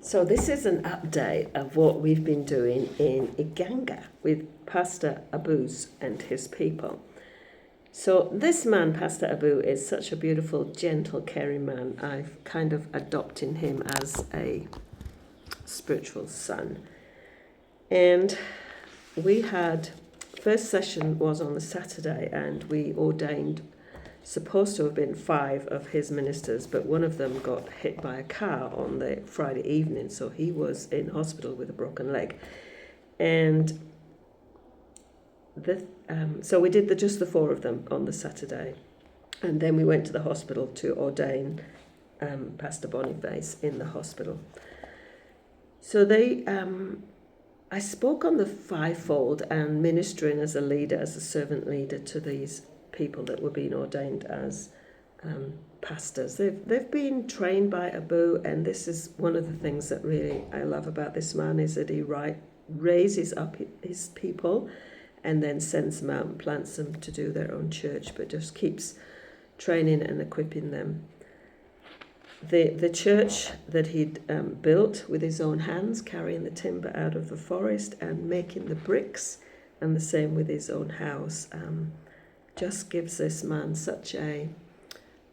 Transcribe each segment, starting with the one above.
So this is an update of what we've been doing in Iganga with Pastor Abu's and his people. So this man, Pastor Abu, is such a beautiful, gentle, caring man. I've kind of adopted him as a spiritual son. And we had, first session was on the Saturday, and we ordained, supposed to have been 5 of his ministers, but one of them got hit by a car on the Friday evening, so he was in hospital with a broken leg. And so we did just the 4 of them on the Saturday, and then we went to the hospital to ordain Pastor Boniface in the hospital. So I spoke on the fivefold and ministering as a leader, as a servant leader to these people that were being ordained as pastors. They've been trained by Abu, and this is one of the things that really I love about this man, is that he raises up his people and then sends them out and plants them to do their own church, but just keeps training and equipping them. The church that he'd built with his own hands, carrying the timber out of the forest and making the bricks, and the same with his own house, just gives this man such a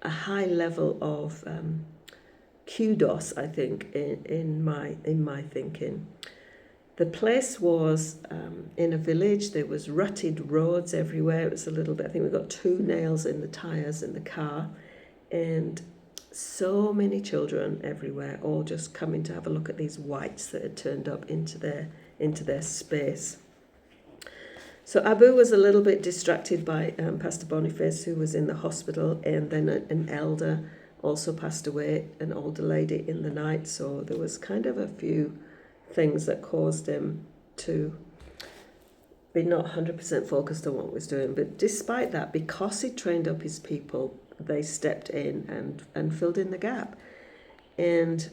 high level of kudos, I think, in my thinking. The place was in a village. There was rutted roads everywhere. It was a little bit, I think we got 2 nails in the tyres in the car, and so many children everywhere, all just coming to have a look at these whites that had turned up into their space. So Abu was a little bit distracted by Pastor Boniface, who was in the hospital, and then an elder also passed away, an older lady, in the night. So there was kind of a few things that caused him to be not 100% focused on what he was doing. But despite that, because he trained up his people, they stepped in and filled in the gap. And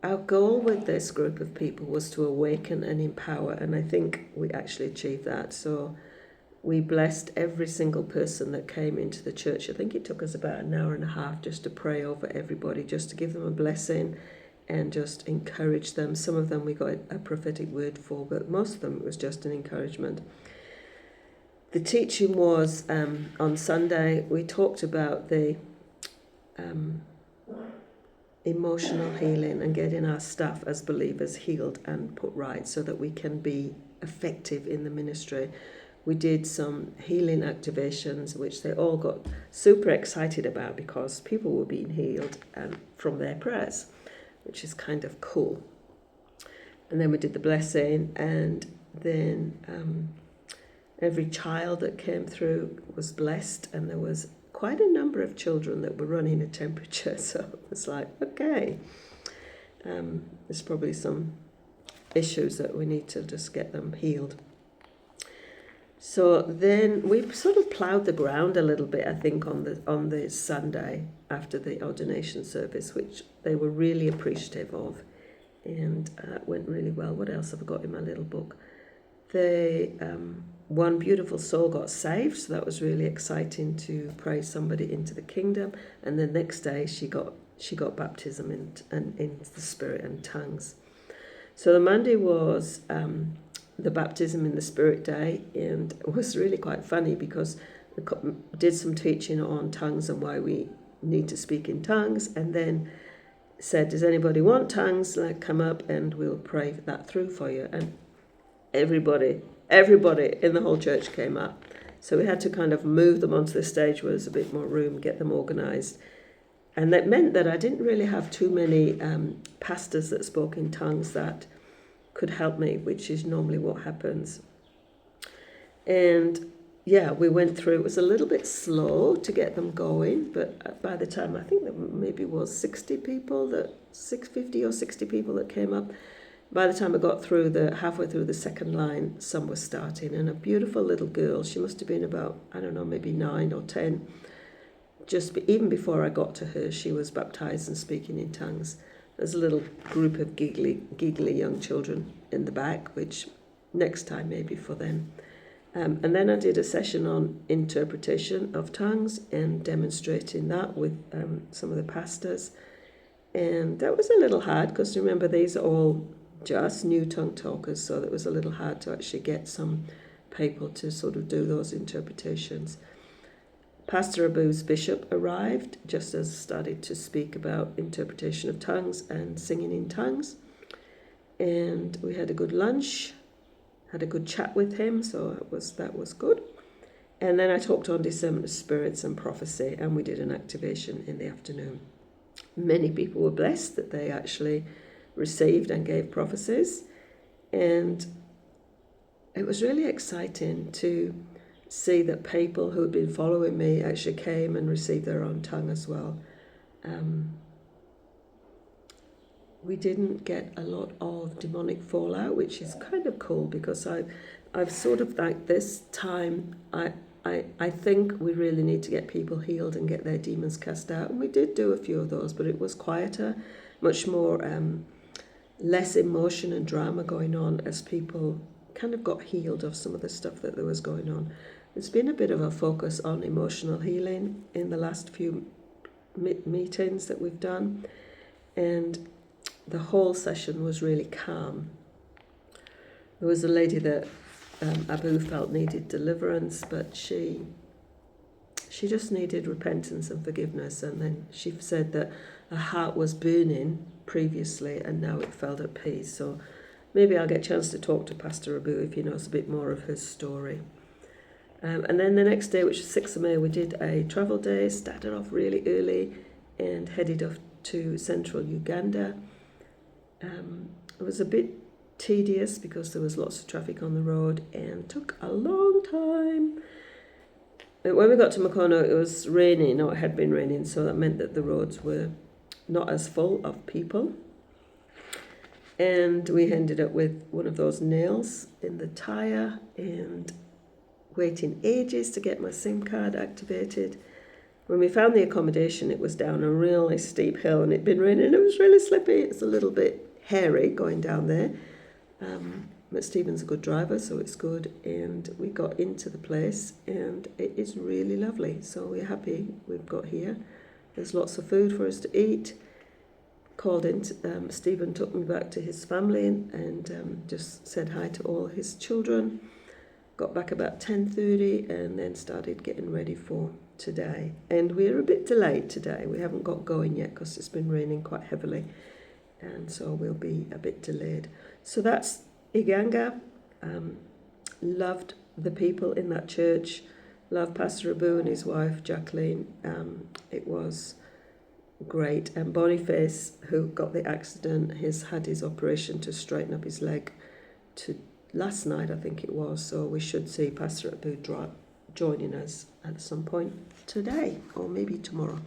our goal with this group of people was to awaken and empower, and I think we actually achieved that. So we blessed every single person that came into the church. I think it took us about an hour and a half just to pray over everybody, just to give them a blessing and just encourage them. Some of them we got a prophetic word for, but most of them it was just an encouragement. The teaching was on Sunday. We talked about the emotional healing and getting our staff as believers healed and put right so that we can be effective in the ministry. We did some healing activations, which they all got super excited about because people were being healed from their prayers, which is kind of cool. And then we did the blessing, and then every child that came through was blessed, and there was quite a number of children that were running a temperature, so it was like, okay, there's probably some issues that we need to just get them healed. So then we sort of ploughed the ground a little bit, I think, on the Sunday after the ordination service, which they were really appreciative of, and went really well. What else have I got in my little book? One beautiful soul got saved, so that was really exciting to pray somebody into the kingdom. And the next day she got baptism in the Spirit and tongues. So the Monday was the baptism in the Spirit day, and it was really quite funny because we did some teaching on tongues and why we need to speak in tongues, and then said, does anybody want tongues? Like, come up and we'll pray that through for you. And everybody in the whole church came up. So we had to kind of move them onto the stage where there's a bit more room, get them organised. And that meant that I didn't really have too many pastors that spoke in tongues that could help me, which is normally what happens. And yeah, we went through. It was a little bit slow to get them going, but by the time, I think there maybe was 50 or 60 people that came up. By the time I got through halfway through the second line, some were starting, and a beautiful little girl, she must have been about, I don't know, maybe 9 or 10. Even before I got to her, she was baptized and speaking in tongues. There's a little group of giggly young children in the back, which next time maybe for them. And then I did a session on interpretation of tongues and demonstrating that with some of the pastors. And that was a little hard because remember, these are all just new tongue talkers, so it was a little hard to actually get some people to sort of do those interpretations. Pastor Abu's bishop arrived just as I started to speak about interpretation of tongues and singing in tongues. And we had a good lunch, had a good chat with him, so that was good. And then I talked on discernment of spirits and prophecy, and we did an activation in the afternoon. Many people were blessed that they actually received and gave prophecies, and it was really exciting to see that people who had been following me actually came and received their own tongue as well. We didn't get a lot of demonic fallout, which is kind of cool, because I've sort of like this time I think we really need to get people healed and get their demons cast out, and we did do a few of those, but it was quieter, much more less emotion and drama going on as people kind of got healed of some of the stuff that there was going on. There's been a bit of a focus on emotional healing in the last few meetings that we've done, and the whole session was really calm. There was a lady that Abu felt needed deliverance, but she just needed repentance and forgiveness, and then she said that her heart was burning previously and now it felt at peace. So maybe I'll get a chance to talk to Pastor Abu if he knows a bit more of his story. And then the next day, which is 6th of May, we did a travel day, started off really early and headed off to central Uganda. It was a bit tedious because there was lots of traffic on the road and took a long time. But when we got to Mukono, it was raining, or it had been raining, so that meant that the roads were not as full of people. And we ended up with one of those nails in the tyre and waiting ages to get my SIM card activated. When we found the accommodation, it was down a really steep hill and it'd been raining and it was really slippy. It's a little bit hairy going down there. But Stephen's a good driver, so it's good. And we got into the place and it is really lovely. So we're happy we've got here. There's lots of food for us to eat. Called in, Stephen took me back to his family and just said hi to all his children. Got back about 10:30 and then started getting ready for today. And we're a bit delayed today. We haven't got going yet because it's been raining quite heavily. And so we'll be a bit delayed. So that's Iganga. Loved the people in that church. Loved Pastor Abu and his wife, Jacqueline. It was great. And Boniface, who got the accident, has had his operation to straighten up his leg last night, I think it was. So we should see Pastor Abu joining us at some point today or maybe tomorrow.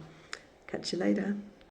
Catch you later.